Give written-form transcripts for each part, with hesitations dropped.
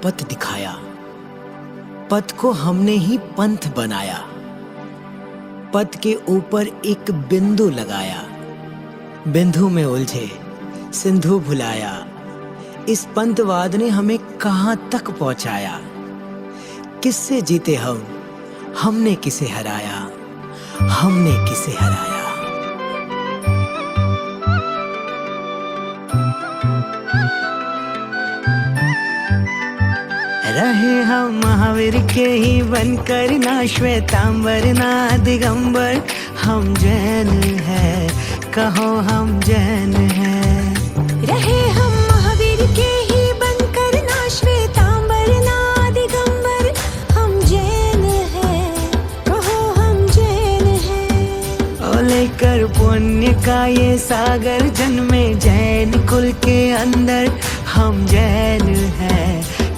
पथ दिखाया, पथ को हमने ही पंथ बनाया। पथ के ऊपर एक बिंदु लगाया, बिंदु में उलझे सिंधु भुलाया। इस पंथवाद ने हमें कहां तक पहुंचाया। किससे जीते हम, हमने किसे हराया, हमने किसे हराया। रहे हम महावीर के ही बनकर, ना श्वेतांबर ना दिगंबर। हम जैन हैं, कहो हम जैन हैं। रहे हम महावीर के ही बनकर, ना श्वेतांबर ना दिगंबर। हम जैन हैं, कहो हम जैन हैं। ओ लेकर पुण्य का ये सागर, जन्मे जैन कुल के अंदर। हम जैन हैं,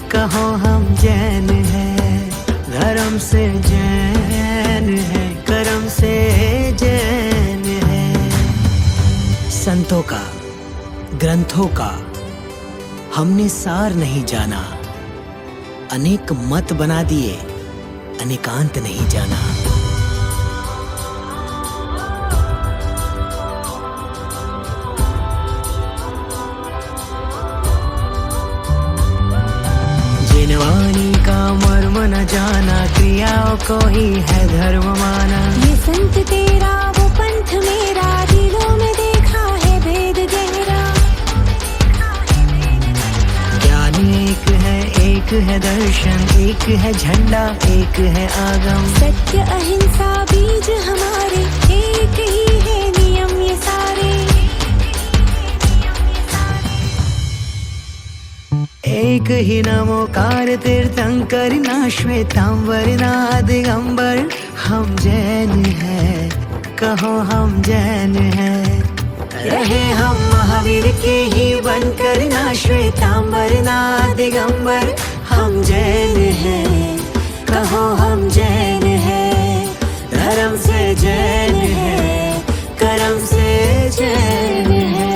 कहो हम जैन हैं। धर्म से जैन है, कर्म से जैन है। संतों का, ग्रंथों का हमने सार नहीं जाना। अनेक मत बना दिए, अनेकांत नहीं जाना। जिनवानी का मर्म न जाना, क्रियाओं को ही है धर्म माना। ये संत तेरा वो पंथ मेरा, दिलों में देखा है भेद गहरा। ज्ञान एक है दर्शन, एक है झंडा, एक है आगम। सत्य अहिंसा बीज हमारे, एक ही है नियम ये सारे। एक ही नमोकार तीर्थंकर, ना श्वेतांबर ना दिगंबर। हम जैन हैं, कहो हम जैन हैं। रहे हम महावीर के ही बनकर, ना श्वेतांबर ना दिगंबर। हम जैन हैं, कहो हम जैन हैं। धर्म से जैन है, कर्म से जैन है।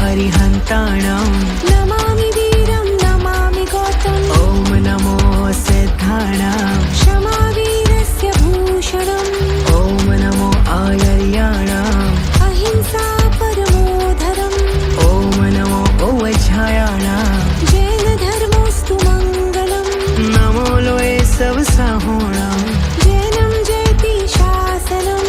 अरिहन्ताणं नमामि वीरं नमामि गौतम। ओम नमो सिद्धाणां क्षमा वीरस्य भूषणम्। ओम नमो आयर्याणाम् अहिंसा परमो धर्म। ओम नमो ओवज्झायाणां जैन धर्मोस्तु मंगलम्। नमो लोए सब साहोणां जैनम जयति शासनम्।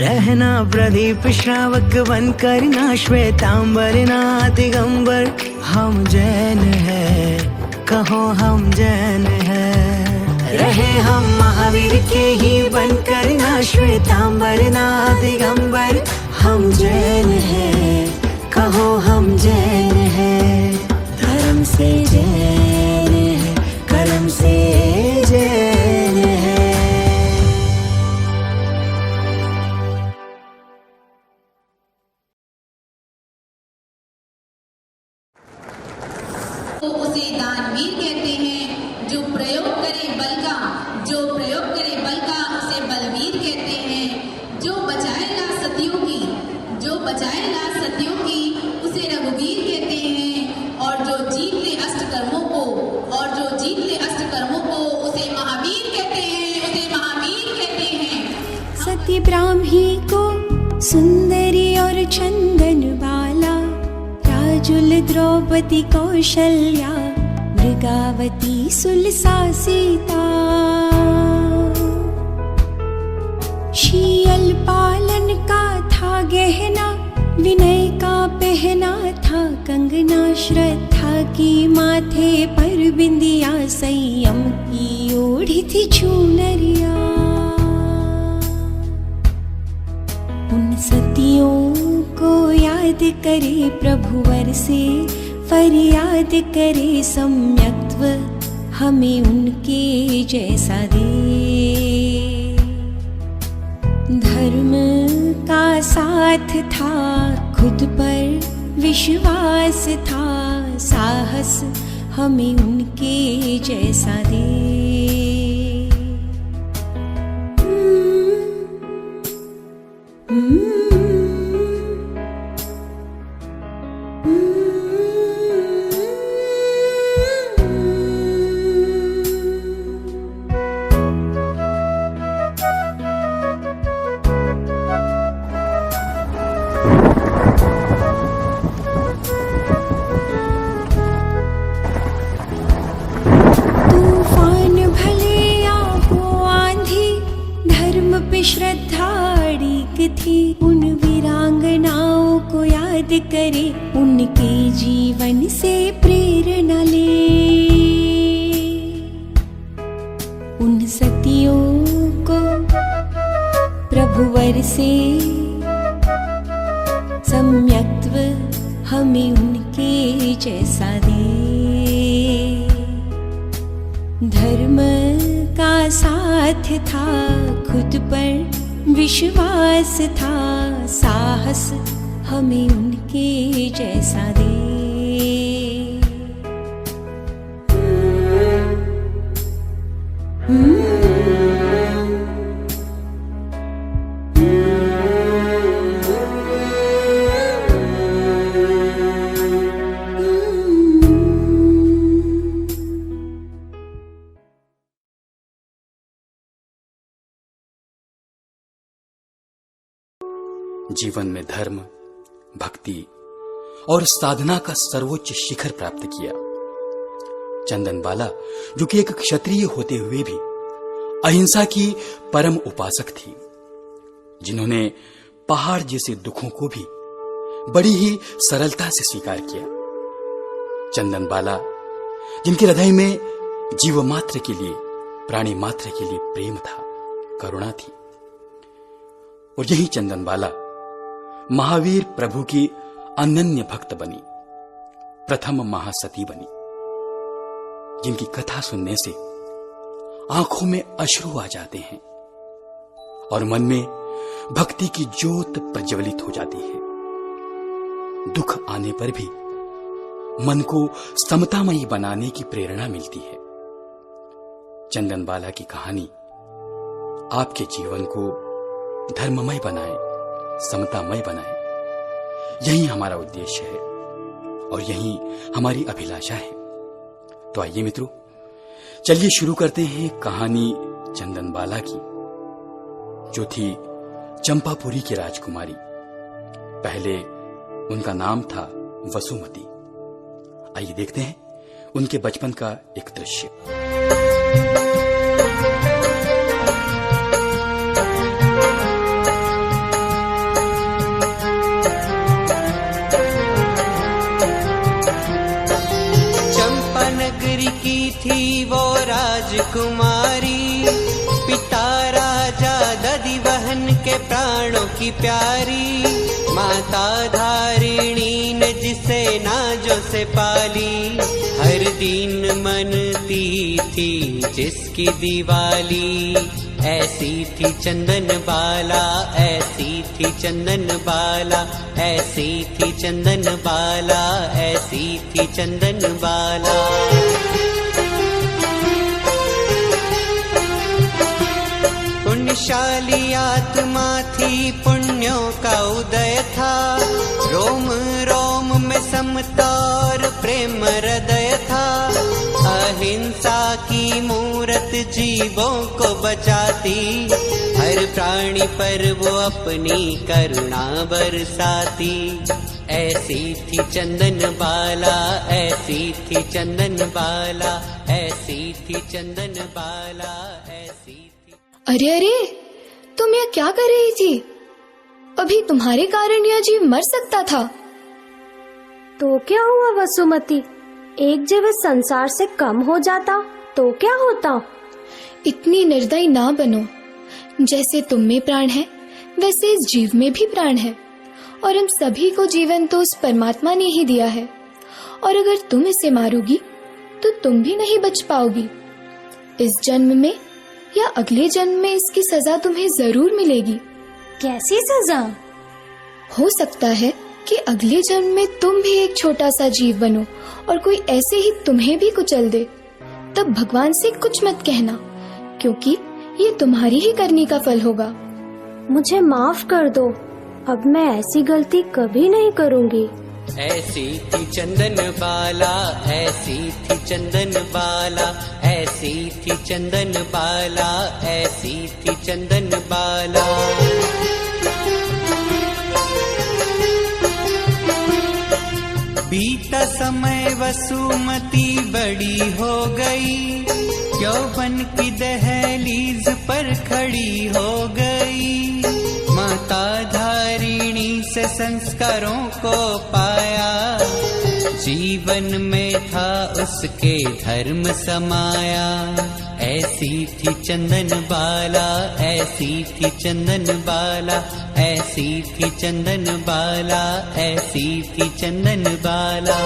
रहना प्रदीप श्रावक बनकर, ना श्वेतांबर ना दिगंबर। हम जैन हैं, कहो हम जैन हैं। रहे हम महावीर के ही बनकर, ना श्वेतांबर ना दिगंबर। हम जैन हैं, कहो हम जैन हैं। धर्म से जैन है, कर्म से जैन है। तो उसे दानवीर कहते हैं। जो प्रयोग करे बल का, जो प्रयोग करे बल का, उसे बलवीर कहते हैं। जो बचाएगा सतियों की, जो बचाएगा सतियों की, उसे रघुवीर कहते हैं। और जो जीत ले अष्टकर्मों को, और जो जीत ले अष्टकर्मों को, उसे महावीर कहते हैं, उसे महावीर कहते हैं। सती ब्राह्मी को सुंदरी और चंदन बाला, राजुल द्रौपदी कौशल्या, मृगावती सुलसा सीता। शीयल पालन का था गहना, विनय का पहना था कंगना। श्रद्धा की माथे पर बिंदिया, संयम की ओढ़ी थी चुनरिया। करे प्रभुवर से, फरियाद करे सम्यक्त्व हमें उनके जैसा दे। धर्म का साथ था, खुद पर विश्वास था, साहस हमें उनके जैसा दे। श्रद्धा अड़िग थी, उन वीरांगनाओं को याद करे, उनके जीवन से प्रेरणा ले। उन सतियों को प्रभुवर से सम्यक्त्व हमें उनके जैसा दे। धर्म का साथ था, खुद पर विश्वास था, साहस हमें उनके जैसा दे। जीवन में धर्म, भक्ति और साधना का सर्वोच्च शिखर प्राप्त किया। चंदनबाला, जो कि एक क्षत्रिय होते हुए भी अहिंसा की परम उपासक थी, जिन्होंने पहाड़ जैसे दुखों को भी बड़ी ही सरलता से स्वीकार किया। चंदनबाला, जिनके हृदय में जीव मात्र के लिए, प्राणी मात्र के लिए प्रेम था, करुणा थी। और यही चंदनबाला महावीर प्रभु की अनन्य भक्त बनी, प्रथम महासती बनी, जिनकी कथा सुनने से आंखों में अश्रु आ जाते हैं और मन में भक्ति की ज्योत प्रज्वलित हो जाती है। दुख आने पर भी मन को समतामयी बनाने की प्रेरणा मिलती है। चंदनबाला की कहानी आपके जीवन को धर्ममय बनाए, समतामय बनाए, यही हमारा उद्देश्य है और यही हमारी अभिलाषा है। तो आइए मित्रों, चलिए शुरू करते हैं कहानी चंदनबाला की, जो थी चंपापुरी की राजकुमारी। पहले उनका नाम था वसुमती। आइए देखते हैं उनके बचपन का एक दृश्य। थी वो राजकुमारी, पिता राजा दधिवहन के प्राणों की प्यारी, माता धारिणी ने जिसे नाजों से पाली, हर दिन मनती थी जिसकी दिवाली। ऐसी थी चंदनबाला, ऐसी थी चंदनबाला, ऐसी थी चंदनबाला, ऐसी थी चंदनबाला। पुण्यशाली आत्मा थी, पुण्यों का उदय था, रोम रोम में समता और प्रेम हृदय था, अहिंसा की मूरत जीवों को बचाती, हर प्राणी पर वो अपनी करुणा बरसाती। ऐसी थी चंदनबाला, ऐसी थी चंदनबाला, ऐसी थी चंदनबाला, ऐसी थी। अरे अरे, तुम यह क्या कर रही थी? अभी तुम्हारे कारण यह जीव मर सकता था। तो क्या हुआ वसुमती, एक जब इस संसार से कम हो जाता तो क्या होता? इतनी निर्दयी ना बनो। जैसे तुम में प्राण है, वैसे इस जीव में भी प्राण है, और हम सभी को जीवन तो उस परमात्मा ने ही दिया है, और अगर तुम इसे मारोगी तो तुम भी नहीं बच पाओगी। इस जन्म में या अगले जन्म में इसकी सजा तुम्हें जरूर मिलेगी। कैसी सजा? हो सकता है कि अगले जन्म में तुम भी एक छोटा सा जीव बनो और कोई ऐसे ही तुम्हें भी कुचल दे। तब भगवान से कुछ मत कहना, क्योंकि ये तुम्हारी ही करनी का फल होगा। मुझे माफ कर दो, अब मैं ऐसी गलती कभी नहीं करूँगी। ऐसी थी चंदन बाला, ऐसी थी चंदन बाला, ऐसी थी चंदन बाला, ऐसी थी चंदन बाला। बीता समय वसुमती बड़ी हो गई, यौवन की दहलीज पर खड़ी हो गई। माता धारिणी से संस्कारों को पाया, जीवन में था उसके धर्म समाया। ऐसी थी चंदन बाला, ऐसी थी चंदन बाला, ऐसी थी चंदन बाला, ऐसी थी चंदन बाला।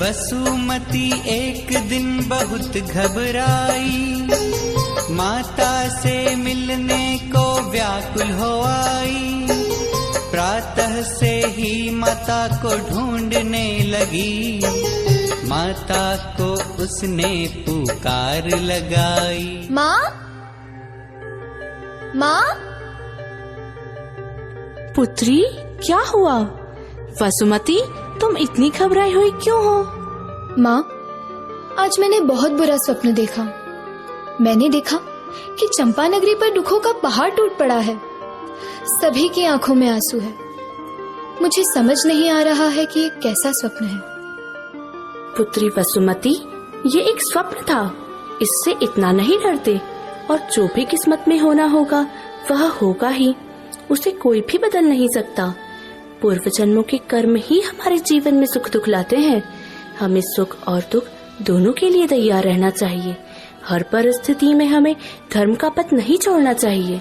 वसुमती एक दिन बहुत घबराई, माता से मिलने को व्याकुल हो आई। प्रातः से ही माता को ढूंढने लगी, माता को उसने पुकार लगाई। माँ, माँ। पुत्री, क्या हुआ? वसुमती, तुम इतनी घबराई हुई क्यों हो? माँ, आज मैंने बहुत बुरा स्वप्न देखा। मैंने देखा कि चंपानगरी पर दुखों का पहाड़ टूट पड़ा है। सभी की आंखों में आंसू है। मुझे समझ नहीं आ रहा है कि ये कैसा स्वप्न है। पुत्री वसुमती, ये एक स्वप्न था, इससे इतना नहीं डरते। और जो भी किस्मत में होना होगा वह होगा ही, उसे कोई भी बदल नहीं सकता। पूर्व जन्मों के कर्म ही हमारे जीवन में सुख दुख लाते हैं। हमें सुख और दुख दोनों के लिए तैयार रहना चाहिए। हर परिस्थिति में हमें धर्म का पथ नहीं छोड़ना चाहिए।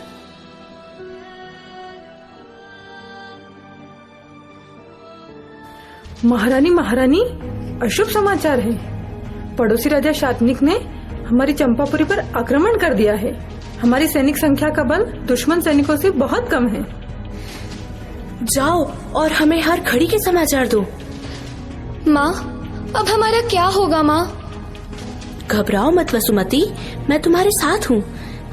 महारानी, महारानी, अशुभ समाचार है। पड़ोसी राजा शातनिक ने हमारी चंपापुरी पर आक्रमण कर दिया है। हमारी सैनिक संख्या का बल दुश्मन सैनिकों से बहुत कम है। जाओ और हमें हर घड़ी के समाचार दो। माँ, अब हमारा क्या होगा? माँ, घबराओ मत वसुमती, मैं तुम्हारे साथ हूँ।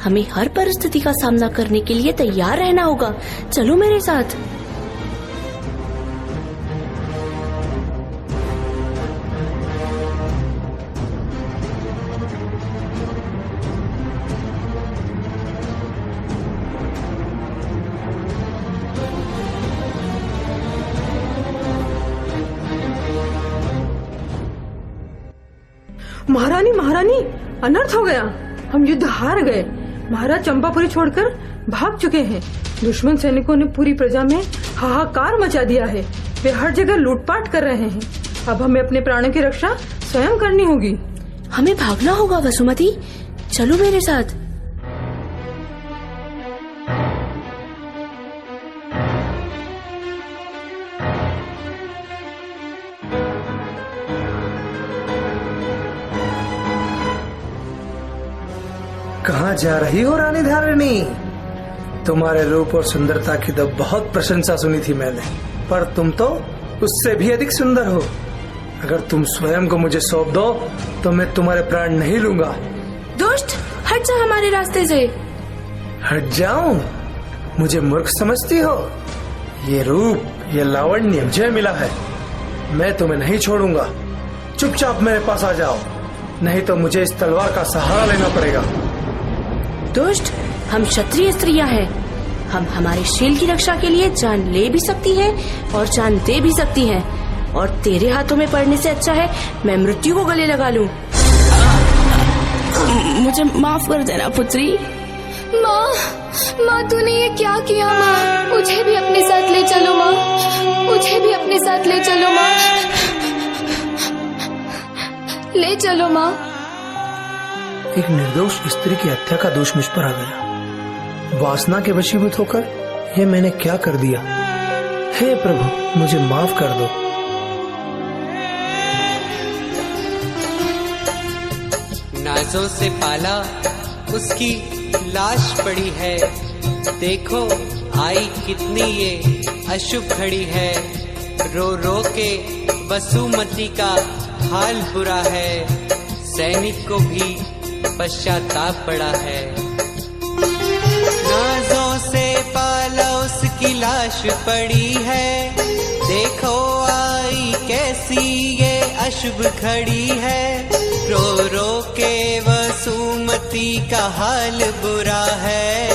हमें हर परिस्थिति का सामना करने के लिए तैयार रहना होगा। चलो मेरे साथ। महारानी, महारानी, अनर्थ हो गया। हम युद्ध हार गए। महाराज चंपापुरी छोड़कर भाग चुके हैं। दुश्मन सैनिकों ने पूरी प्रजा में हाहाकार मचा दिया है। वे हर जगह लूटपाट कर रहे हैं। अब हमें अपने प्राणों की रक्षा स्वयं करनी होगी। हमें भागना होगा वसुमती, चलो मेरे साथ। कहाँ जा रही हो रानी धारिणी? तुम्हारे रूप और सुंदरता की तो बहुत प्रशंसा सुनी थी मैंने, पर तुम तो उससे भी अधिक सुंदर हो। अगर तुम स्वयं को मुझे सौंप दो तो मैं तुम्हारे प्राण नहीं लूंगा। दुष्ट, हट जा हमारे रास्ते से। हट जाऊं? मुझे मूर्ख समझती हो? ये रूप, ये लावण्य मुझे मिला है। मैं तुम्हें नहीं छोड़ूंगा। चुपचाप मेरे पास आ जाओ, नहीं तो मुझे इस तलवार का सहारा लेना पड़ेगा। दुष्ट, हम क्षत्रिय स्त्रियां हैं। हम हमारे शील की रक्षा के लिए जान ले भी सकती हैं और जान दे भी सकती हैं। और तेरे हाथों में पड़ने से अच्छा है मैं मृत्यु को गले लगा लूं। मुझे माफ कर देना पुत्री। माँ, माँ तूने ये क्या किया? माँ, मुझे भी अपने साथ ले चलो। माँ, मुझे भी अपने साथ ले चलो। माँ, ले चलो। माँ, एक निर्दोष स्त्री की हत्या का दोष मुझ पर आ गया। वासना के वशीभूत होकर ये मैंने क्या कर दिया। हे प्रभु, मुझे माफ कर दो। नाजों से पाला उसकी लाश पड़ी है, देखो आई कितनी ये अशुभ घड़ी है। रो रो के वसुमती का हाल बुरा है, सैनिक को भी पश्चाताप पड़ा है। नाजों से पाला उसकी लाश पड़ी है, देखो आई कैसी ये अशुभ घड़ी है। रो रो के वसुमती का हाल बुरा है,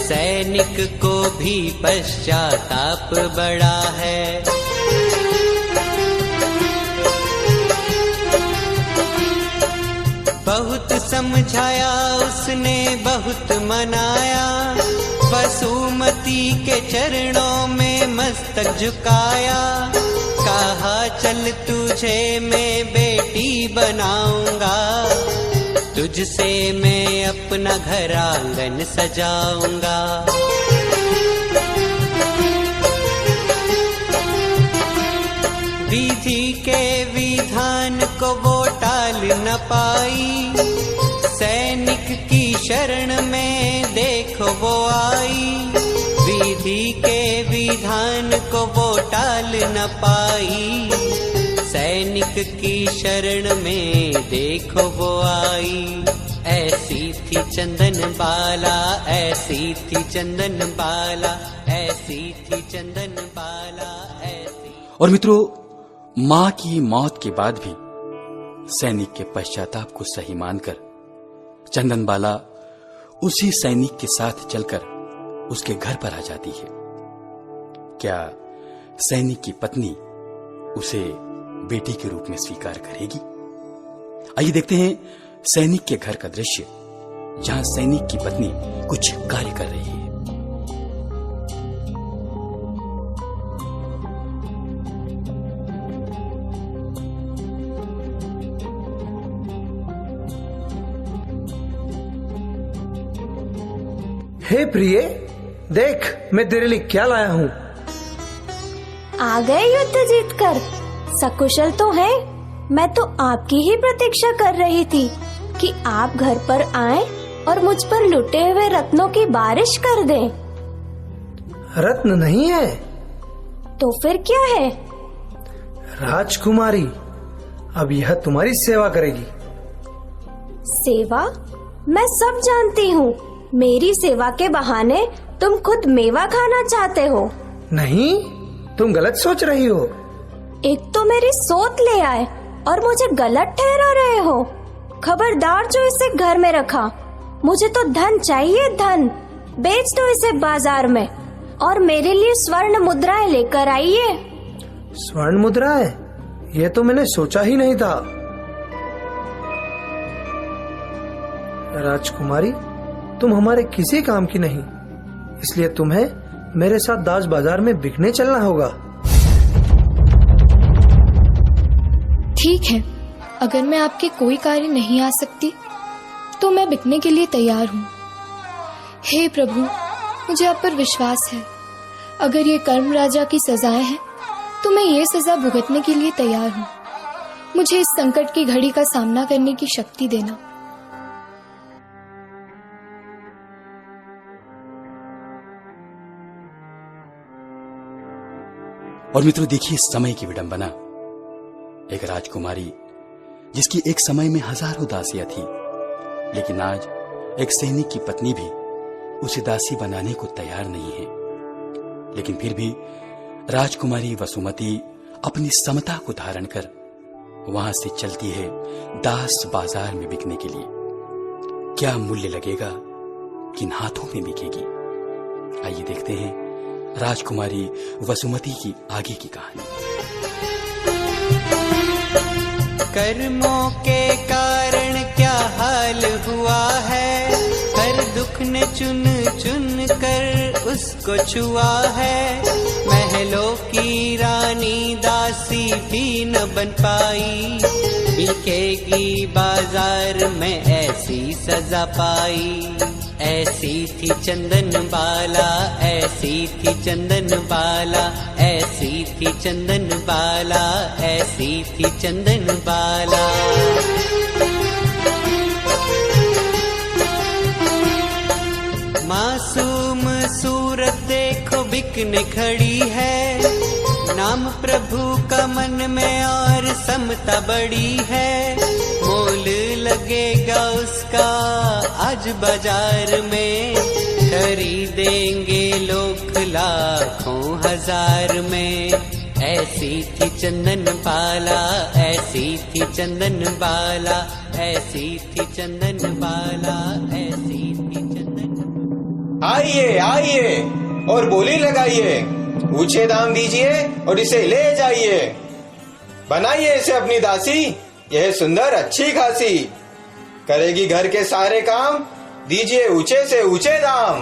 सैनिक को भी पश्चाताप बड़ा है। बहुत समझाया उसने बहुत मनाया, वसुमती के चरणों में मस्तक झुकाया। कहा चल तुझे मैं बेटी बनाऊंगा, तुझसे मैं अपना घर आंगन सजाऊंगा। विधि के विधान को वो टाल न पाई, सैनिक की शरण में देखो वो आई। विधि के विधान को वो टाल न पाई, सैनिक की शरण में देखो वो आई। ऐसी थी चंदन बाला, ऐसी थी चंदन बाला, ऐसी थी चंदन बाला, ऐसी। और मित्रों, मां की मौत के बाद भी सैनिक के पश्चाताप को सही मानकर चंदनबाला उसी सैनिक के साथ चलकर उसके घर पर आ जाती है। क्या सैनिक की पत्नी उसे बेटी के रूप में स्वीकार करेगी? आइए देखते हैं सैनिक के घर का दृश्य, जहां सैनिक की पत्नी कुछ कार्य कर रही है। हे प्रिय, देख मैं तेरे लिए क्या लाया हूँ। आ गए युद्ध जीतकर? सकुशल तो है। मैं तो आपकी ही प्रतीक्षा कर रही थी कि आप घर पर आएं और मुझ पर लुटे हुए रत्नों की बारिश कर दें। रत्न नहीं है। तो फिर क्या है? राजकुमारी, अब यह तुम्हारी सेवा करेगी। सेवा? मैं सब जानती हूँ। मेरी सेवा के बहाने तुम खुद मेवा खाना चाहते हो। नहीं, तुम गलत सोच रही हो। एक तो मेरी सोच ले आए और मुझे गलत ठहरा रहे हो। खबरदार जो इसे घर में रखा। मुझे तो धन चाहिए, धन। बेच दो इसे बाजार में और मेरे लिए स्वर्ण मुद्राएं लेकर आइए। स्वर्ण मुद्राएं? ये तो मैंने सोचा ही नहीं था। राजकुमारी, तुम हमारे किसी काम की नहीं, इसलिए तुम्हें मेरे साथ दास बाजार में बिकने चलना होगा। ठीक है, अगर मैं आपके कोई कार्य नहीं आ सकती तो मैं बिकने के लिए तैयार हूँ। हे प्रभु, मुझे आप पर विश्वास है। अगर ये कर्म राजा की सजाएं हैं तो मैं ये सजा भुगतने के लिए तैयार हूँ। मुझे इस संकट की घड़ी का सामना करने की शक्ति देना। और मित्रों, देखिए समय की विडंबना। एक राजकुमारी जिसकी एक समय में हजारों दासियां थी, लेकिन आज एक सैनिक की पत्नी भी उसे दासी बनाने को तैयार नहीं है। लेकिन फिर भी राजकुमारी वसुमती अपनी समता को धारण कर वहां से चलती है दास बाजार में बिकने के लिए। क्या मूल्य लगेगा, किन हाथों में बिकेगी? आइए देखते हैं राजकुमारी वसुमती की आगे की कहानी। कर्मों के कारण क्या हाल हुआ है, हर दुख ने चुन चुन कर उसको छुआ है। महलों की रानी दासी भी न बन पाई, बिकेगी बाजार में ऐसी सजा पाई। ऐसी थी चंदन बाला, ऐसी थी चंदन बाला, ऐसी थी चंदन बाला, ऐसी थी चंदन बाला। मासूम सूरत देखो बिकने खड़ी है, नाम प्रभु का मन में और समता बड़ी है। मोल लगेगा उसका आज बाजार में, खरीदेंगे लोग लाखों हजार में। ऐसी थी चंदन बाला, ऐसी थी चंदन बाला, ऐसी थी चंदन बाला, ऐसी थी चंदन। आइए आइए और बोली लगाइए, ऊंचे दाम दीजिए और इसे ले जाइए। बनाइए इसे अपनी दासी, यह सुंदर अच्छी खासी, करेगी घर के सारे काम, दीजिए ऊंचे से ऊंचे दाम।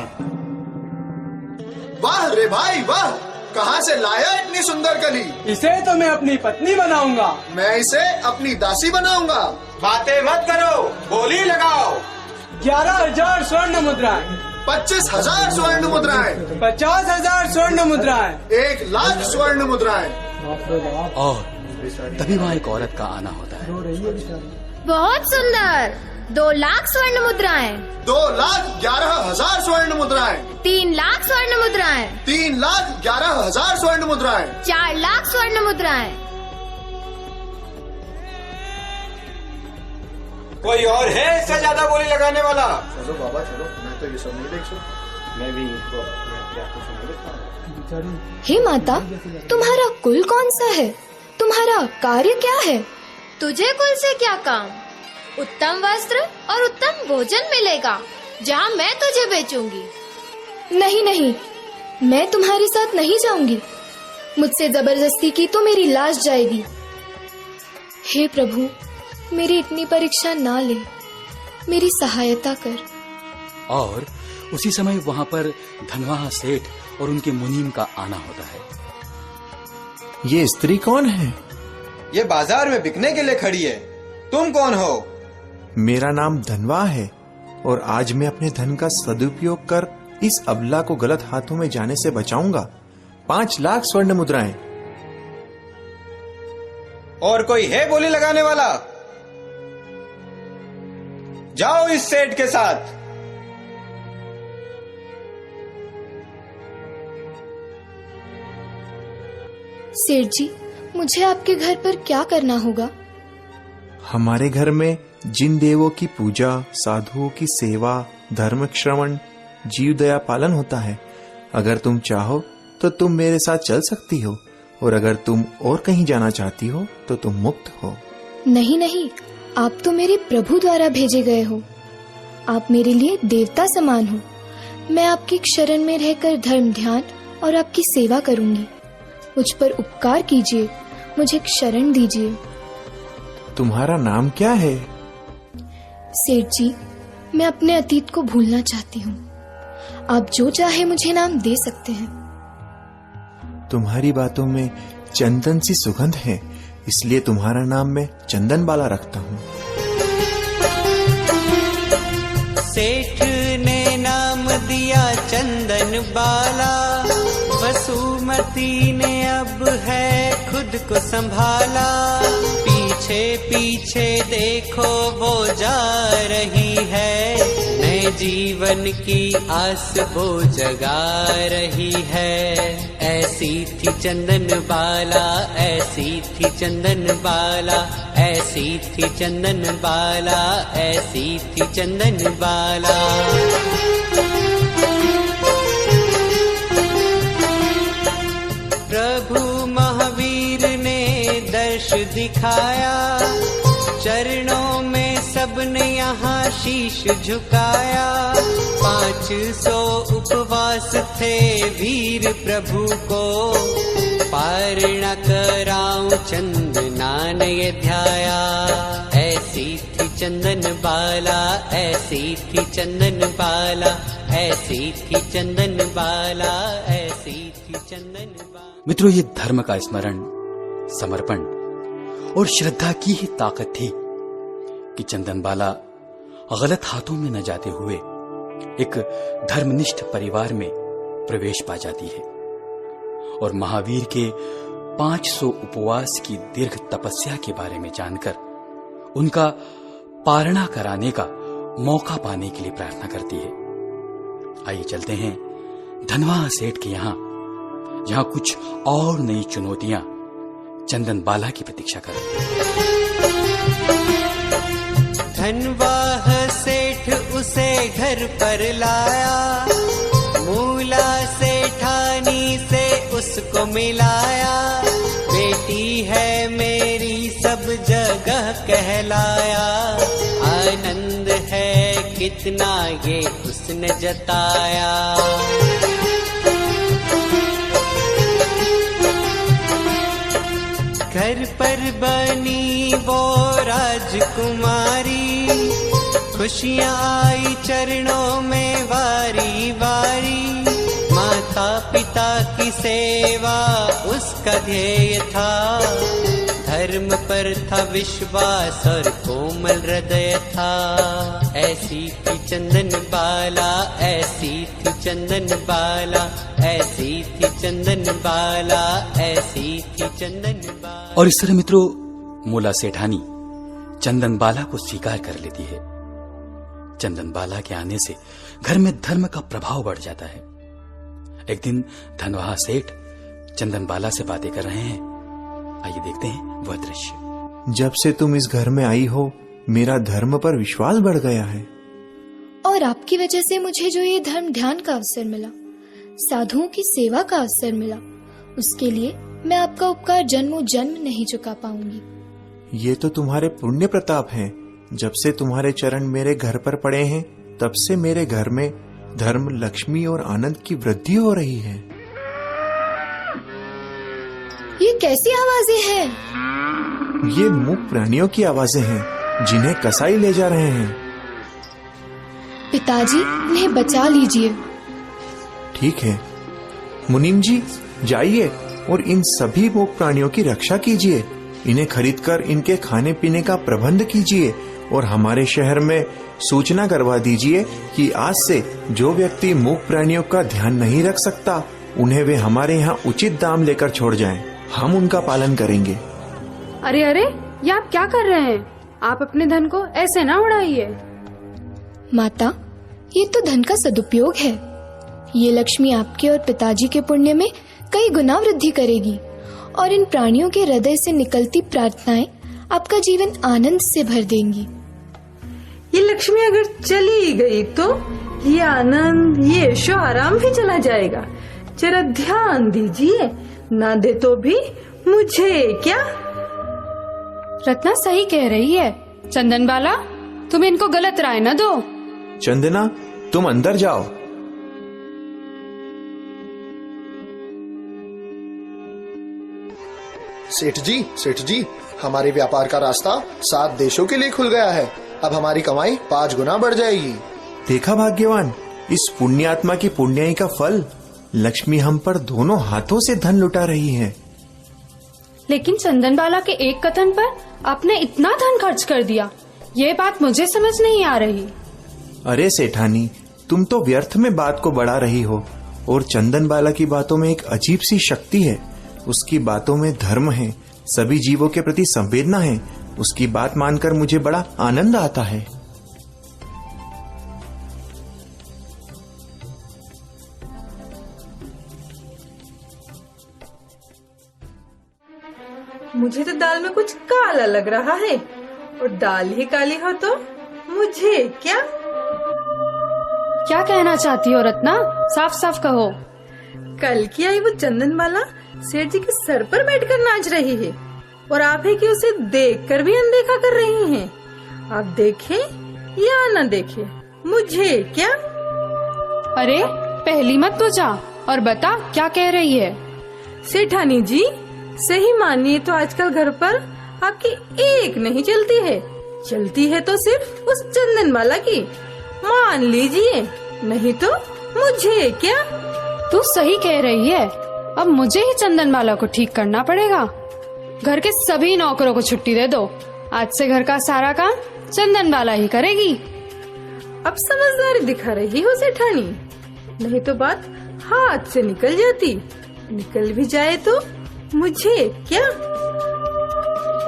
वाह रे भाई वाह, कहाँ से लाया इतनी सुंदर कली? इसे तो मैं अपनी पत्नी बनाऊंगा। मैं इसे अपनी दासी बनाऊंगा। बातें मत करो, बोली लगाओ। 11,000 स्वर्ण मुद्राएं, 25,000 स्वर्ण मुद्राएं, 50,000 स्वर्ण मुद्राएं, 1,00,000 स्वर्ण मुद्राएं। और तभी वहाँ एक औरत का आना होता है। बहुत सुंदर। 2 लाख स्वर्ण मुद्राएं, 2,11,000 स्वर्ण मुद्राएं, 3 लाख स्वर्ण मुद्राएं, 3,11,000 स्वर्ण मुद्राएं, 4 लाख स्वर्ण मुद्राएं। कोई और है इससे ज्यादा बोली लगाने वाला? चलो बाबा चलो, मैं तो ये सब नहीं देख सकता। मैं भी हे माता, तुम्हारा कुल कौन सा है? तुम्हारा कार्य क्या है? तुझे कुल से क्या काम? उत्तम वस्त्र और उत्तम भोजन मिलेगा जहाँ मैं तुझे बेचूंगी। नहीं नहीं, मैं तुम्हारे साथ नहीं जाऊंगी। मुझसे जबरदस्ती की तो मेरी लाश जाएगी। हे प्रभु, मेरी इतनी परीक्षा ना ले, मेरी सहायता कर। और उसी समय वहाँ पर धनवाहा सेठ और उनके मुनीम का आना होता है। ये स्त्री कौन है? ये बाजार में बिकने के लिए खड़ी है। तुम कौन हो? मेरा नाम धनवा है और आज मैं अपने धन का सदुपयोग कर इस अबला को गलत हाथों में जाने से बचाऊंगा। 5 लाख स्वर्ण मुद्राएं। और कोई है बोली लगाने वाला? जाओ इस सेठ के साथ। सेठ जी, मुझे आपके घर पर क्या करना होगा? हमारे घर में जिन देवों की पूजा, साधुओं की सेवा, धर्म श्रवण, जीव दया पालन होता है। अगर तुम चाहो तो तुम मेरे साथ चल सकती हो, और अगर तुम और कहीं जाना चाहती हो तो तुम मुक्त हो। नहीं नहीं, आप तो मेरे प्रभु द्वारा भेजे गए हो। आप मेरे लिए देवता समान हो। मैं आपकी शरण में रहकर धर्म ध्यान और आपकी सेवा करूंगी। मुझ पर उपकार कीजिए, मुझे शरण दीजिए। तुम्हारा नाम क्या है? सेठ जी, मैं अपने अतीत को भूलना चाहती हूँ। आप जो चाहे मुझे नाम दे सकते हैं। तुम्हारी बातों में चंदन सी सुगंध है, इसलिए तुम्हारा नाम मैं चंदन बाला रखता हूँ। सेठ ने नाम दिया चंदन बाला, वसुमती ने अब है खुद को संभाला। पीछे पीछे देखो वो जा रही है, नए जीवन की आस वो जगा रही है। ऐसी थी चंदन बाला, ऐसी थी चंदन बाला, ऐसी थी चंदन बाला, ऐसी थी चंदन बाला। प्रभु महावीर ने दर्श दिखाया, चरणों में सबने यहाँ शीश झुकाया। 500 उपवास थे वीर प्रभु को, पार न कराऊं चंदना ने ये ध्याया। ऐसी थी चंदन बाला, ऐसी थी चंदन बाला, ऐसी थी चंदन बाला, ऐसी ऐसी थी चंदन बाला। मित्रों, ये धर्म का स्मरण, समर्पण और श्रद्धा की ही ताकत थी कि चंदन बाला गलत हाथों में न जाते हुए एक धर्मनिष्ठ परिवार में प्रवेश पा जाती है और महावीर के 500 उपवास की दीर्घ तपस्या के बारे में जानकर उनका पारणा कराने का मौका पाने के लिए प्रार्थना करती है। आइए चलते हैं धनवा सेठ के यहाँ, जहाँ कुछ और नई चुनौतियां चंदन बाला की प्रतीक्षा कर रही हैं। धनवाह सेठ उसे घर पर लाया, मूला सेठानी से उसको मिलाया, बेटी है मेरी सब जगह कहलाया, आनंद है कितना ये उसने जताया। घर पर बनी वो राजकुमारी, खुशियाँ आई चरणों में वारी वारी, माता पिता की सेवा उसका ध्येय था, धर्म पर था विश्वास और कोमल हृदय था। ऐसी थी चंदन बाला, ऐसी थी चंदन बाला, ऐसी थी चंदन बाला, ऐसी थी चंदन बाला। और इस तरह मित्रों, मूला सेठानी चंदन बाला को स्वीकार कर लेती है। चंदन बाला के आने से घर में धर्म का प्रभाव बढ़ जाता है। एक दिन धनवाहा सेठ चंदन बाला से बातें कर रहे हैं। आइए देखते हैं वह दृश्य। जब से तुम इस घर में आई हो, मेरा धर्म पर विश्वास बढ़ गया है। और आपकी वजह से मुझे जो ये धर्म ध्यान का अवसर मिला, साधुओं की सेवा का अवसर मिला, उसके लिए मैं आपका उपकार जन्मों जन्म नहीं चुका पाऊंगी। ये तो तुम्हारे पुण्य प्रताप हैं। जब से तुम्हारे चरण मेरे घर पर पड़े हैं, तब से मेरे घर में धर्म, लक्ष्मी और आनंद की वृद्धि हो रही है। ये कैसी आवाजें हैं? ये मूक प्राणियों की आवाजें हैं, जिन्हें कसाई ले जा रहे हैं। पिताजी, इन्हें बचा लीजिए। ठीक है मुनीम जी, जाइए और इन सभी मूक प्राणियों की रक्षा कीजिए। इन्हें खरीदकर इनके खाने पीने का प्रबंध कीजिए और हमारे शहर में सूचना करवा दीजिए कि आज से जो व्यक्ति मूक प्राणियों का ध्यान नहीं रख सकता, उन्हें वे हमारे यहाँ उचित दाम लेकर छोड़ जाएं। हम उनका पालन करेंगे। अरे अरे, ये आप क्या कर रहे हैं? आप अपने धन को ऐसे ना उड़ाइए। माता, ये तो धन का सदुपयोग है। ये लक्ष्मी आपके और पिताजी के पुण्य में कई गुना वृद्धि करेगी और इन प्राणियों के हृदय से निकलती प्रार्थनाएं आपका जीवन आनंद से भर देंगी। ये लक्ष्मी अगर चली गई तो ये आनंद, ये यशो आराम भी चला जाएगा। जरा ध्यान दीजिए, ना दे तो भी मुझे क्या। रत्ना सही कह रही है। चंदन बाला, तुम इनको गलत राय न दो। चंदना, तुम अंदर जाओ। सेठ जी, हमारे व्यापार का रास्ता 7 देशों के लिए खुल गया है। अब हमारी कमाई 5 गुना बढ़ जाएगी। देखा भाग्यवान, इस पुण्यात्मा की पुण्याई का फल। लक्ष्मी हम पर दोनों हाथों से धन लुटा रही है। लेकिन चंदन बाला के एक कथन पर आपने इतना धन खर्च कर दिया, ये बात मुझे समझ नहीं आ रही। अरे सेठानी, तुम तो व्यर्थ में बात को बढ़ा रही हो। और चंदन बाला की बातों में एक अजीब सी शक्ति है। उसकी बातों में धर्म है, सभी जीवों के प्रति संवेदना है। उसकी बात मानकर मुझे बड़ा आनंद आता है। मुझे तो दाल में कुछ काला लग रहा है, और दाल ही काली हो तो मुझे क्या। क्या कहना चाहती हो रत्ना? साफ साफ कहो। कल की आई वो चंदन बाला सेठ जी के सर पर बैठकर नाच रही है, और आप है कि उसे देखकर भी अनदेखा कर रही हैं। आप देखें या न देखें, मुझे क्या। अरे पहली मत तो जा और बता क्या कह रही है। सेठानी जी, सही मानिए तो आजकल घर पर आपकी एक नहीं चलती है। चलती है तो सिर्फ उस चंदन बाला की। मान लीजिए, नहीं तो मुझे क्या। तू सही कह रही है। अब मुझे ही चंदनबाला को ठीक करना पड़ेगा। घर के सभी नौकरों को छुट्टी दे दो। आज से घर का सारा काम चंदनबाला ही करेगी। अब समझदारी दिखा रही हो सेठानी, नहीं तो बात हाथ से निकल जाती। निकल भी जाए तो मुझे क्या,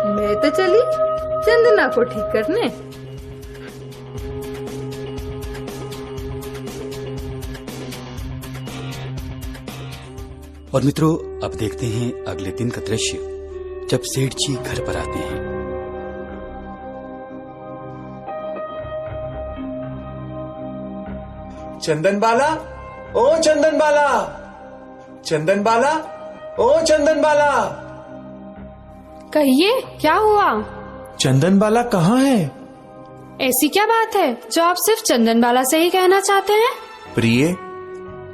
मैं तो चली चंदना को ठीक करने। और मित्रों, अब देखते हैं अगले दिन का दृश्य, जब सेठ जी घर पर आते हैं। चंदनबाला, ओ चंदनबाला, चंदनबाला, ओ चंदनबाला। कहिए, क्या हुआ? चंदनबाला कहाँ है? ऐसी क्या बात है जो आप सिर्फ चंदनबाला से ही कहना चाहते हैं? प्रिय,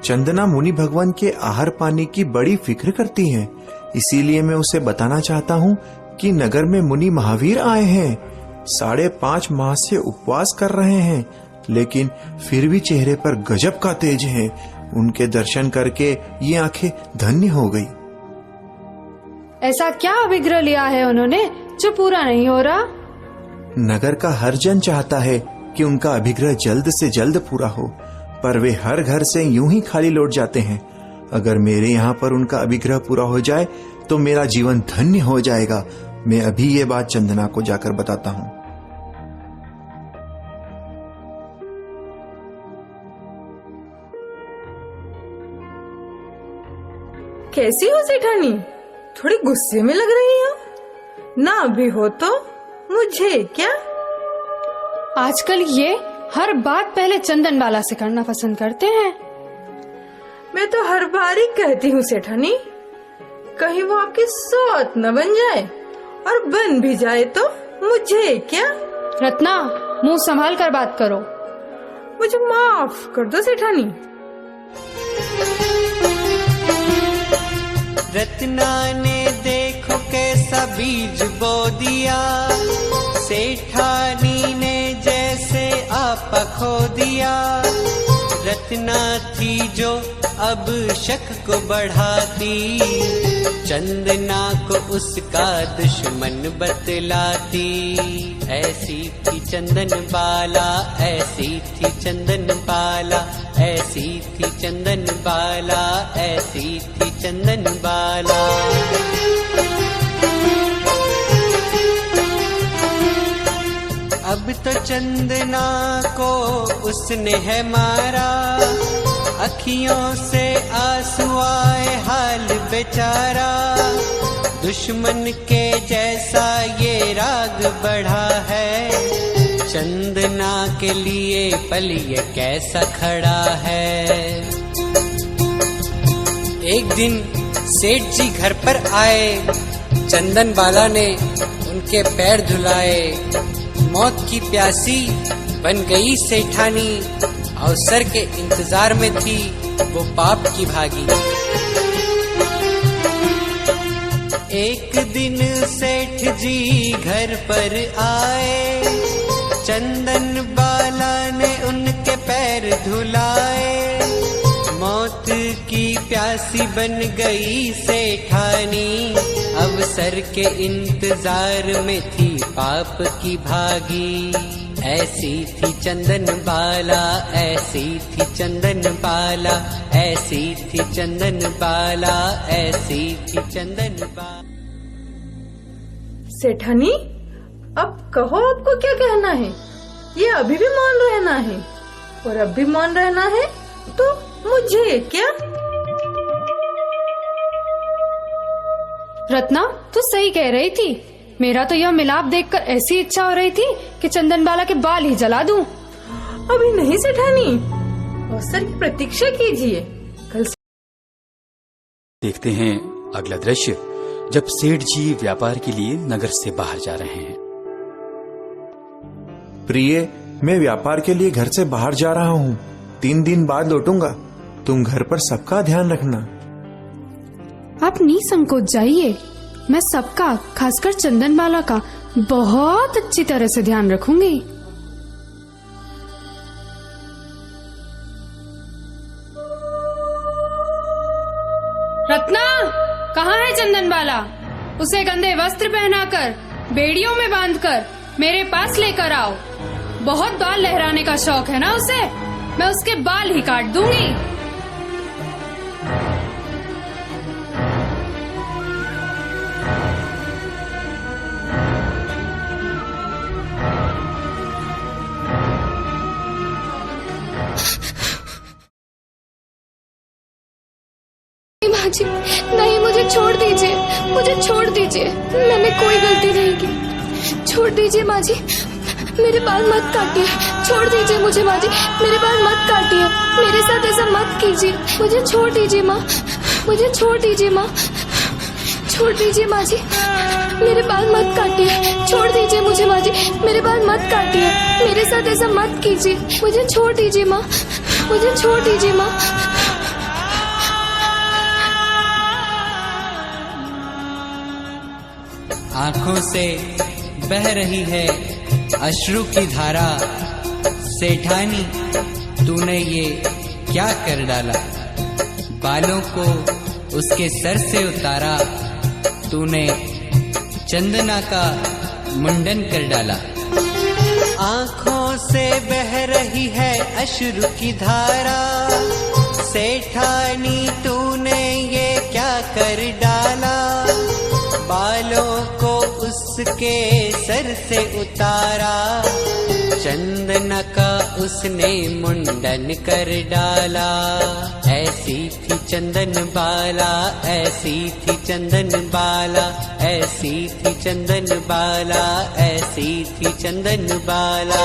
चंदना मुनि भगवान के आहार पानी की बड़ी फिक्र करती है, इसीलिए मैं उसे बताना चाहता हूँ कि नगर में मुनि महावीर आए हैं। 5.5 माह से उपवास कर रहे हैं, लेकिन फिर भी चेहरे पर गजब का तेज है। उनके दर्शन करके ये आंखें धन्य हो गई। ऐसा क्या अभिग्रह लिया है उन्होंने जो पूरा नहीं हो रहा? नगर का हर जन चाहता है कि उनका अभिग्रह जल्द से जल्द पूरा हो, पर वे हर घर से यूं ही खाली लौट जाते हैं। अगर मेरे यहाँ पर उनका अभिग्रह पूरा हो जाए तो मेरा जीवन धन्य हो जाएगा। मैं अभी ये बात चंदना को जाकर बताता हूँ। कैसी हो सेठानी? थोड़ी गुस्से में लग रही हो। ना भी हो तो मुझे क्या। आजकल ये हर बात पहले चंदनबाला से करना पसंद करते हैं। मैं तो हर बार ही कहती हूँ सेठानी, कहीं वो आपकी सौत न बन जाए, और बन भी जाए तो मुझे क्या। रत्ना, मुंह संभाल कर बात करो। मुझे माफ कर दो सेठानी। रत्ना ने देखो कैसा बीज बो दिया, सेठानी ने जैसे आपा खो दिया। रत्ना थी जो अब शक को बढ़ाती, चंदना को उसका दुश्मन बतलाती। ऐसी थी चंदनबाला, ऐसी थी चंदनबाला, ऐसी थी चंदनबाला, ऐसी थी चंदनबाला। अब तो चंदना को उसने है मारा, अखियों से आंसू आए हाल बेचारा। दुश्मन के जैसा ये राग बढ़ा है, चंदना के लिए पल ये कैसा खड़ा है। एक दिन सेठ जी घर पर आए, चंदनबाला ने उनके पैर धुलाए। मौत की प्यासी बन गई सेठानी, अवसर के इंतजार में थी वो पाप की भागी। एक दिन सेठ जी घर पर आए, चंदनबाला ने उनके पैर धुलाए। मौत की प्यासी बन गई सेठानी, अवसर के इंतजार में थी पाप की भागी। ऐसी थी चंदनबाला, ऐसी थी चंदनबाला, ऐसी थी चंदनबाला, ऐसी थी चंदनबाला। सेठानी, अब कहो आपको क्या कहना है। ये अभी भी मौन रहना है, और अब भी मौन रहना है तो मुझे क्या। रत्ना, तू सही कह रही थी। मेरा तो यह मिलाप देखकर ऐसी इच्छा हो रही थी कि चंदनबाला के बाल ही जला दूं। अभी नहीं सेठानी, अवसर की प्रतीक्षा कीजिए, कल से। देखते हैं अगला दृश्य, जब सेठ जी व्यापार के लिए नगर से बाहर जा रहे हैं। प्रिय, मैं व्यापार के लिए घर से बाहर जा रहा हूँ। 3 दिन बाद लौटूंगा। तुम घर पर सबका ध्यान रखना। आप निसंकोच जाइए। मैं सबका, खासकर चंदनबाला का बहुत अच्छी तरह से ध्यान रखूंगी। है चंदन बाला? उसे गंदे वस्त्र पहनाकर, बेड़ियों में बांधकर मेरे पास लेकर आओ। बहुत बाल लहराने का शौक है ना उसे, मैं उसके बाल ही काट दूंगी। माँ जी, नहीं, मुझे छोड़ दीजिए, मुझे छोड़ दीजिए, मैंने कोई गलती नहीं की। छोड़ दीजिए माँ जी, मेरे बाल मत काटिए। छोड़ दीजिए मुझे माँ जी, मेरे बाल मत काटिए, मेरे साथ ऐसा मत कीजिए। मुझे छोड़ दीजिए माँ, मुझे छोड़ दीजिए माँ, छोड़ दीजिए माँ जी, मेरे बाल मत काटिए। छोड़ दीजिए मुझे माँ जी, मेरे बाल मत काटिए, मेरे साथ ऐसा मत कीजिए। मुझे छोड़ दीजिए माँ, मुझे छोड़ दीजिए माँ। आंखों से बह रही है अश्रु की धारा। सेठानी, तूने ये क्या कर डाला? बालों को उसके सर से उतारा, तूने चंदना का मुंडन कर डाला। आंखों से बह रही है अश्रु की धारा। सेठानी, तूने ये क्या कर डाला? बालों को उसके सर से उतारा, चंदना का उसने मुंडन कर डाला। ऐसी थी चंदन बाला, ऐसी थी चंदन बाला, ऐसी थी चंदन बाला, ऐसी थी चंदन बाला।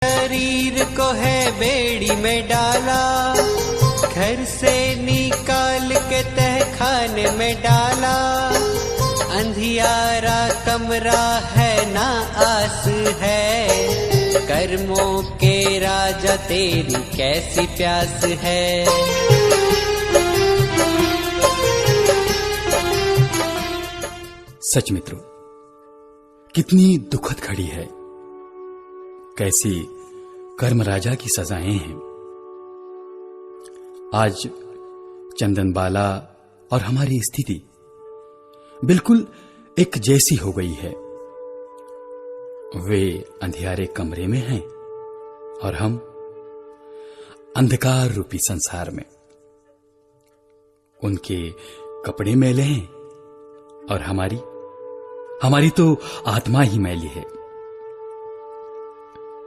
शरीर को है बेड़ी में डाला, घर से निकाल के तहखाने में डाला। अंधियारा कमरा है ना आस है, कर्मों के राजा तेरी कैसी प्यास है। सच मित्रों, कितनी दुखद घड़ी है, कैसी कर्म राजा की सजाएं हैं। आज चंदन बाला और हमारी स्थिति बिल्कुल एक जैसी हो गई है। वे अंधियारे कमरे में हैं और हम अंधकार रूपी संसार में। उनके कपड़े मैले हैं और हमारी तो आत्मा ही मैली है।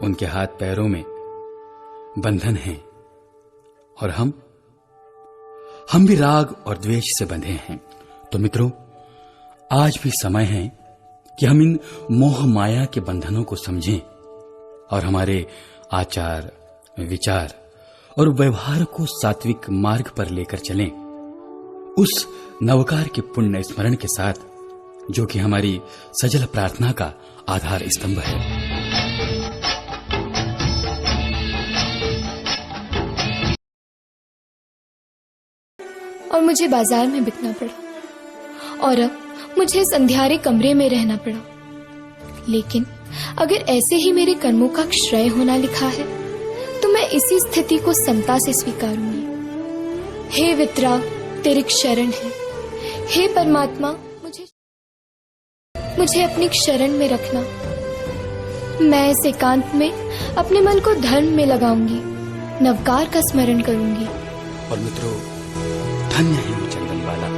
उनके हाथ पैरों में बंधन हैं और हम भी राग और द्वेष से बंधे हैं। तो मित्रों, आज भी समय है कि हम इन मोह माया के बंधनों को समझें और हमारे आचार, विचार और व्यवहार को सात्विक मार्ग पर लेकर चलें, उस नवकार के पुण्य स्मरण के साथ, जो कि हमारी सजल प्रार्थना का आधार स्तंभ है। और मुझे बाजार में बिकना पड़ा और अब मुझे इस अंधियारे कमरे में रहना पड़ा। लेकिन अगर ऐसे ही मेरे कर्मों का क्षय होना लिखा है, तो मैं इसी स्थिति को समता से स्वीकारूंगी। हे वितराग, तेरी शरण है। हे परमात्मा, मुझे अपनी शरण में रखना। मैं इस एकांत में अपने मन को धर्म में लगाऊंगी, नवकार का स्मरण करूंगी। और मित्रों, धन्य है वो चंदन बाला।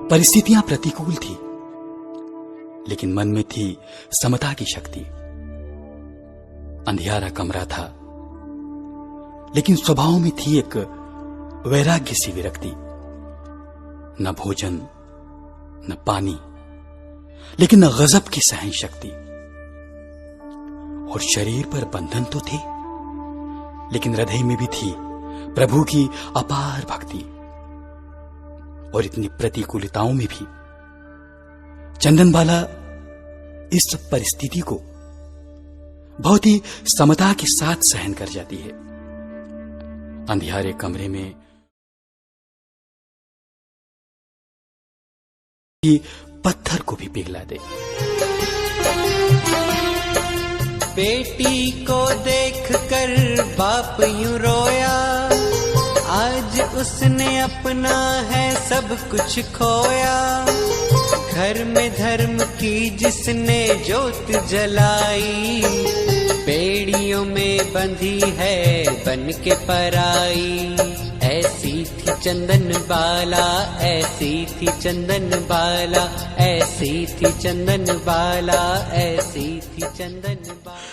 परिस्थितियां प्रतिकूल थी, लेकिन मन में थी समता की शक्ति। अंधियारा कमरा था, लेकिन स्वभाव में थी एक वैराग्य सी विरक्ति। न भोजन, न पानी, लेकिन न गजब की सहन शक्ति। और शरीर पर बंधन तो थे, लेकिन हृदय में भी थी प्रभु की अपार भक्ति। और इतनी प्रतिकूलताओं में भी चंदन बाला इस परिस्थिति को बहुत ही समता के साथ सहन कर जाती है। अंधियारे कमरे में पत्थर को भी पिघला दे। बेटी को देखकर बाप यूं रोया, आज उसने अपना है सब कुछ खोया। घर में धर्म की जिसने ज्योत जलाई, बेड़ियों में बंधी है बन के पराई। ऐसी थी चंदन बाला, ऐसी थी चंदन बाला, ऐसी थी चंदन बाला, ऐसी थी चंदन बाला।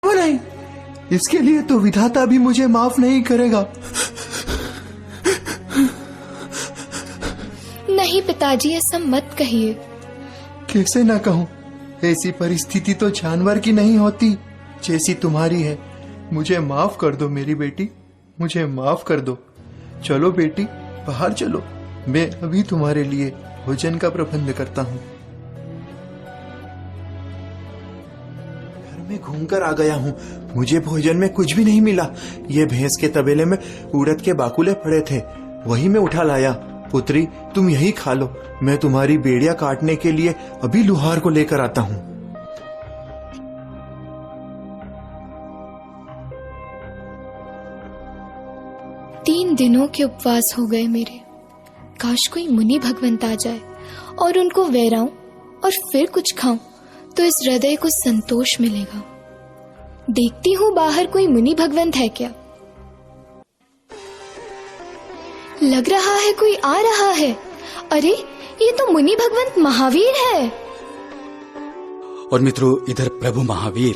नहीं, इसके लिए तो विधाता भी मुझे माफ नहीं करेगा। नहीं पिताजी, ऐसा मत कहिए। कैसे ना कहूँ, ऐसी परिस्थिति तो जानवर की नहीं होती जैसी तुम्हारी है। मुझे माफ कर दो मेरी बेटी, मुझे माफ कर दो। चलो बेटी, बाहर चलो, मैं अभी तुम्हारे लिए भोजन का प्रबंध करता हूँ। घर में घूमकर आ गया हूँ, मुझे भोजन में कुछ भी नहीं मिला। ये भैंस के तबेले में उड़द के बाकुले पड़े थे, वही मैं उठा लाया। पुत्री, तुम यही खा लो, मैं तुम्हारी बेड़िया काटने के लिए अभी लुहार को लेकर आता हूँ। तीन दिनों के उपवास हो गए मेरे। काश कोई मुनि भगवंत आ जाए और उनको वैराऊं और फिर कुछ खाऊं तो इस हृदय को संतोष मिलेगा। देखती हूँ बाहर कोई मुनि भगवंत है क्या। लग रहा है कोई आ रहा है। अरे, ये तो मुनि भगवंत महावीर है। और मित्रों, इधर प्रभु महावीर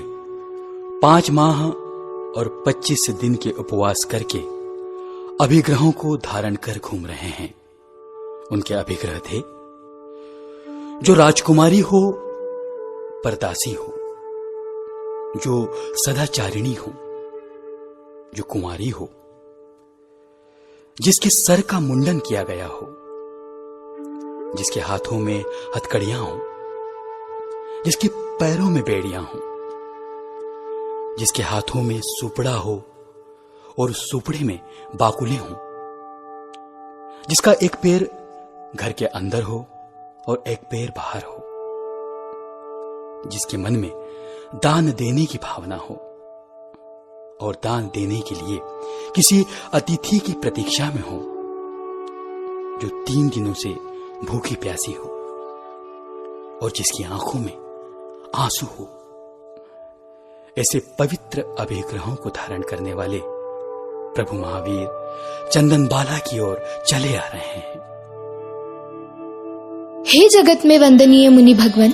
5 माह और 25 दिन के उपवास करके अभिग्रहों को धारण कर घूम रहे हैं। उनके अभिग्रह थे जो राजकुमारी हो पर दासी हो, जो सदाचारिणी हो, जो कुंवारी हो, जिसके सर का मुंडन किया गया हो, जिसके हाथों में हथकड़ियां हो, जिसके पैरों में बेड़ियां हो, जिसके हाथों में सुपड़ा हो और सुपड़े में बाकुले हों, जिसका एक पैर घर के अंदर हो और एक पैर बाहर हो, जिसके मन में दान देने की भावना हो और दान देने के लिए किसी अतिथि की प्रतीक्षा में हो, जो 3 दिनों से भूखी प्यासी हो और जिसकी आंखों में आंसू हो। ऐसे पवित्र अभिग्रहों को धारण करने वाले प्रभु महावीर चंदनबाला की ओर चले आ रहे हैं। हे जगत में वंदनीय मुनि भगवन,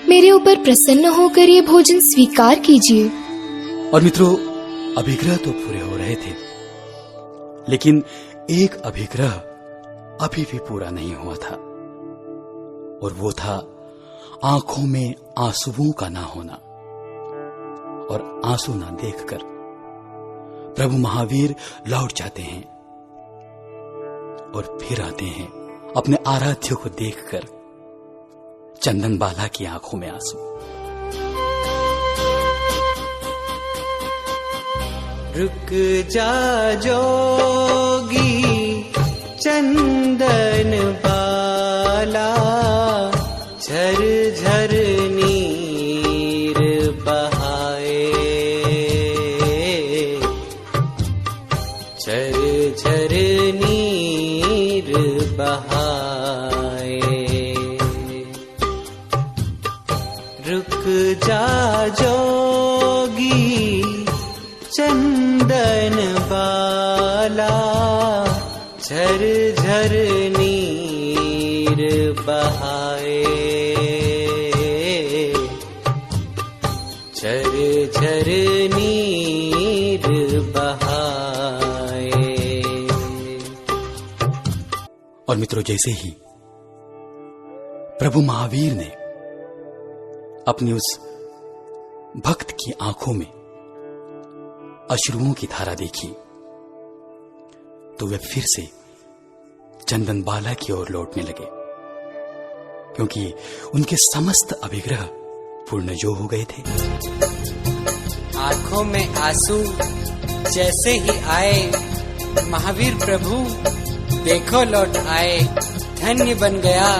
मेरे ऊपर प्रसन्न होकर ये भोजन स्वीकार कीजिए। और मित्रों, अभिग्रह तो पूरे हो रहे थे, लेकिन एक अभिग्रह अभी भी पूरा नहीं हुआ था, और वो था आंखों में आंसुओं का ना होना। और आंसू ना देखकर प्रभु महावीर लौट जाते हैं और फिर आते हैं अपने आराध्य को देखकर चंदनबाला की आंखों में आंसू। रुक जा जोगी चंदन बाला, झर झर नीर बहाए, झर झर नीर बहाए। रुक जा जोगी चंदन बाला, झर झर नीर बहाए, झर झर नीर बहाए। और मित्रों, जैसे ही प्रभु महावीर ने अपनी उस भक्त की आंखों में अश्रुओं की धारा देखी, तो वे फिर से चंदनबाला की ओर लौटने लगे, क्योंकि उनके समस्त अभिग्रह पूर्ण जो हो गए थे। आंखों में आंसू जैसे ही आए, महावीर प्रभु देखो लौट आए। धन्य बन गया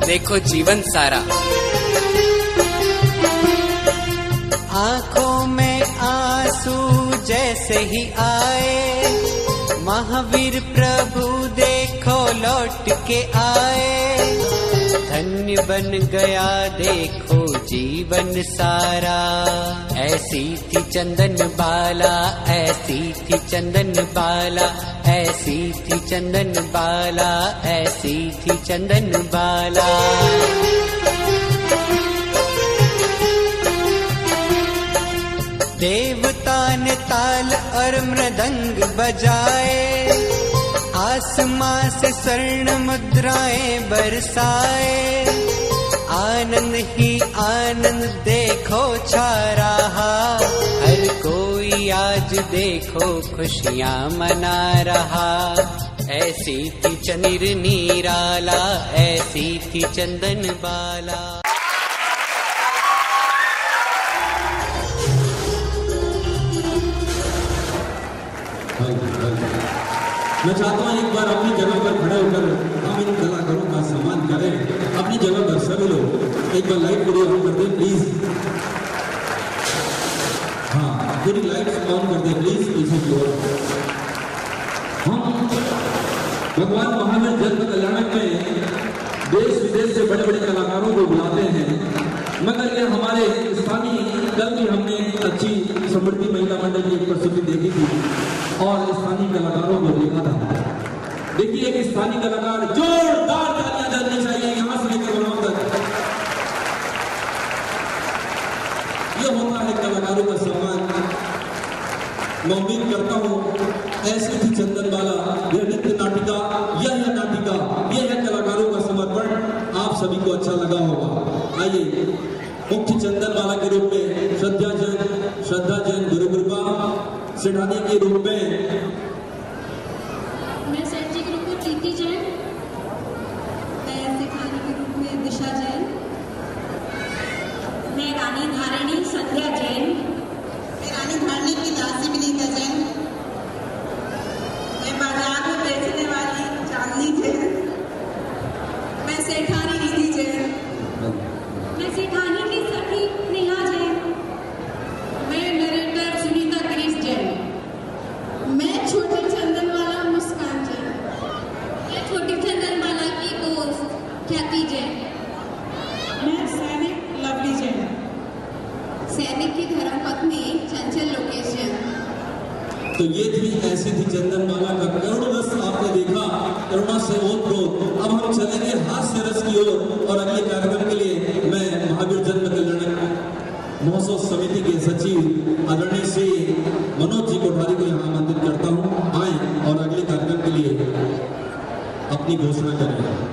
देखो जीवन सारा। आंखों में आंसू जैसे ही आए, महावीर प्रभु देखो लौट के आए। धन्य बन गया देखो जीवन सारा। ऐसी थी चंदन बाला, ऐसी थी चंदन बाला, ऐसी थी चंदन बाला, ऐसी थी चंदन बाला। देवता ने ताल और मृदंग बजाए, आसमां से स्वर्ण मुद्राएं बरसाए। आनंद ही आनंद देखो छा रहा, हर कोई आज देखो खुशियां मना रहा। ऐसी थी चंद्र निराला, ऐसी थी चंदन बाला। मैं चाहता हूँ एक बार अपनी जगह पर खड़े होकर हम इन कलाकारों का सम्मान करें। अपनी जगह पर सभी लोग एक बार लाइट वीडियो ऑन कर दें प्लीज। हाँ, पूरी लाइट्स ऑन कर दें प्लीज पीछे की ओर। हम भगवान महावीर जन्म कल्याणक में देश विदेश से बड़े बड़े कलाकारों को बुलाते हैं, मगर ये हमारे स्थानीय कल भी हमने अच्छी समृद्धि महिला मंडल की एक प्रस्तुति देखी थी और स्थानीय कलाकारों को देखा था। देखिए एक स्थानीय कलाकार, जोरदार तालियां बजनी चाहिए यहां से लेकर वहां तक। यह होता है कलाकारों का सम्मान। मैं उम्मीद करता हूं ऐसी थी चंदन बाला, यह नृत्य नाटिका, यह नाटिका, यह है कलाकारों का समर्पण। आप सभी को अच्छा लगा होगा। आइए मुख्य चंदन बाला के रूप में श्रद्धा जैन गुरु कृपा, सेठानी के रूप में मैं सेठ जी के रूप में प्रीति जैन, मैं सेठानी के रूप में दिशा जैन, मैं रानी धारिणी संध्या जैन, मैं रानी धारिणी की दासी विनीता जैन, मैं बाजार में बेचने वाली चांदनी जैन, मैं सेठानी रिधि जैन, मैं सेठानी की सखी नेहा जैन, मैं नरेटर सुनीता क्रिस जैन, मैं छोटी चंदन वाला मुस्कान जैन, मैं छोटी चंदन वाला की दोस्त ख्याति जैन, मैं सैनिक लवली जैन, सैनिक की धर्मपत्नी चंचल लोकेश जैन। तो ये थी ऐसी थी चंदन बाला का करुण रस आपने देखा, करुणा से ओतप्रोत। अब हम चलेंगे हास्य रस की ओर और अगले कार्यक्रम के लिए मैं महावीर जन्म कल्याणक महोत्सव समिति के सचिव आदरणीय श्री मनोज जी कोठारी को यहाँ आमंत्रित करता हूँ। आए और अगले कार्यक्रम के लिए अपनी घोषणा करें।